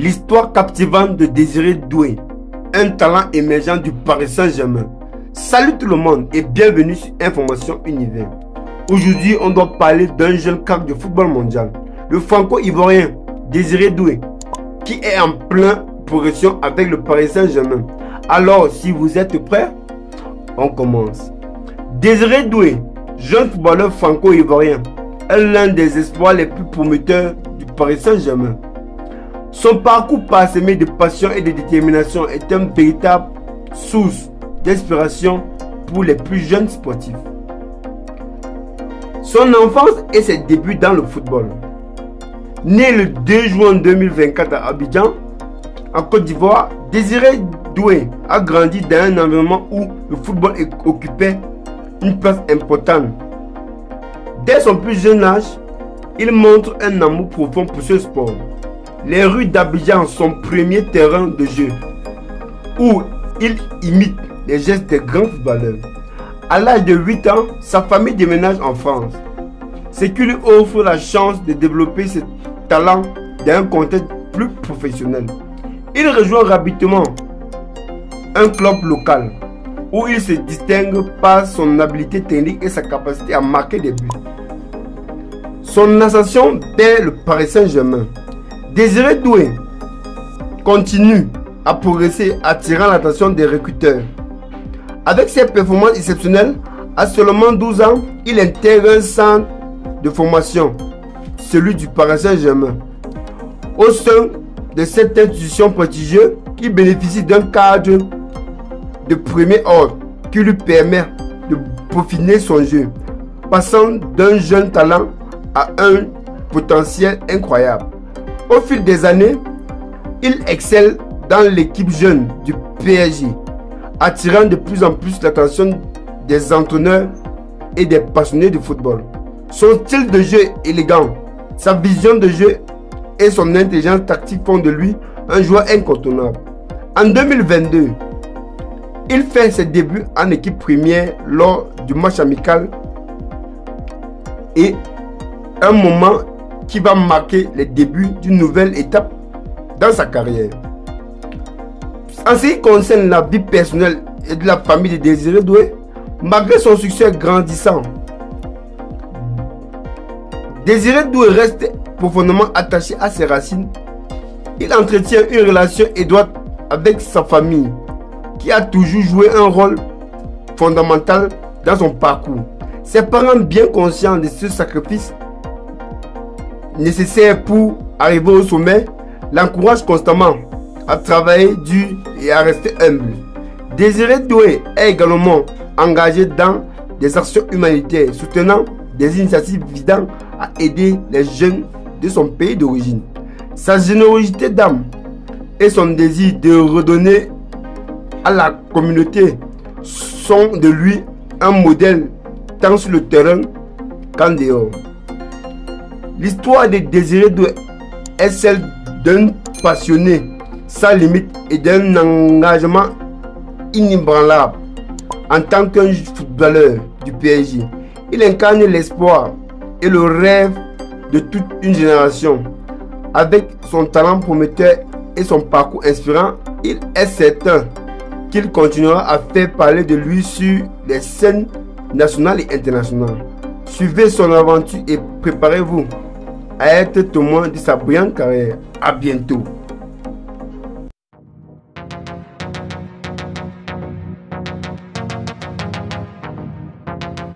L'histoire captivante de Désiré Doué, un talent émergent du Paris Saint-Germain. Salut tout le monde et bienvenue sur Information Univers. Aujourd'hui, on doit parler d'un jeune crack de football mondial, le franco-ivoirien Désiré Doué, qui est en pleine progression avec le Paris Saint-Germain. Alors, si vous êtes prêts, on commence. Désiré Doué, jeune footballeur franco-ivoirien, est l'un des espoirs les plus prometteurs du Paris Saint-Germain. Son parcours parsemé de passion et de détermination est une véritable source d'inspiration pour les plus jeunes sportifs. Son enfance et ses débuts dans le football. Né le 2 juin 2024 à Abidjan, en Côte d'Ivoire, Désiré Doué a grandi dans un environnement où le football occupait une place importante. Dès son plus jeune âge, il montre un amour profond pour ce sport. Les rues d'Abidjan sont son premier terrain de jeu, où il imite les gestes des grands footballeurs. À l'âge de 8 ans, sa famille déménage en France, ce qui lui offre la chance de développer ses talents dans un contexte plus professionnel. Il rejoint rapidement un club local, où il se distingue par son habileté technique et sa capacité à marquer des buts. Son ascension vers le Paris Saint-Germain. Désiré Doué continue à progresser, attirant l'attention des recruteurs. Avec ses performances exceptionnelles, à seulement 12 ans, il intègre un centre de formation, celui du Paris Saint-Germain. Au sein de cette institution prestigieuse, il bénéficie d'un cadre de premier ordre qui lui permet de peaufiner son jeu, passant d'un jeune talent à un potentiel incroyable. Au fil des années, il excelle dans l'équipe jeune du PSG, attirant de plus en plus l'attention des entraîneurs et des passionnés de football. Son style de jeu élégant, sa vision de jeu et son intelligence tactique font de lui un joueur incontournable. En 2022, il fait ses débuts en équipe première lors du match amical et un moment qui va marquer les débuts d'une nouvelle étape dans sa carrière. En ce qui concerne la vie personnelle et de la famille de Désiré Doué, malgré son succès grandissant, Désiré Doué reste profondément attaché à ses racines. Il entretient une relation étroite avec sa famille, qui a toujours joué un rôle fondamental dans son parcours. Ses parents, bien conscients de ce sacrifice nécessaire pour arriver au sommet, l'encouragent constamment à travailler dur et à rester humble. Désiré Doué est également engagé dans des actions humanitaires, soutenant des initiatives visant à aider les jeunes de son pays d'origine. Sa générosité d'âme et son désir de redonner à la communauté sont de lui un modèle tant sur le terrain qu'en dehors. L'histoire de Désiré Doué est celle d'un passionné sans limite et d'un engagement inébranlable. En tant qu'un footballeur du PSG, il incarne l'espoir et le rêve de toute une génération. Avec son talent prometteur et son parcours inspirant, il est certain qu'il continuera à faire parler de lui sur les scènes nationales et internationales. Suivez son aventure et préparez-vous à être témoin de sa brillante carrière. À bientôt.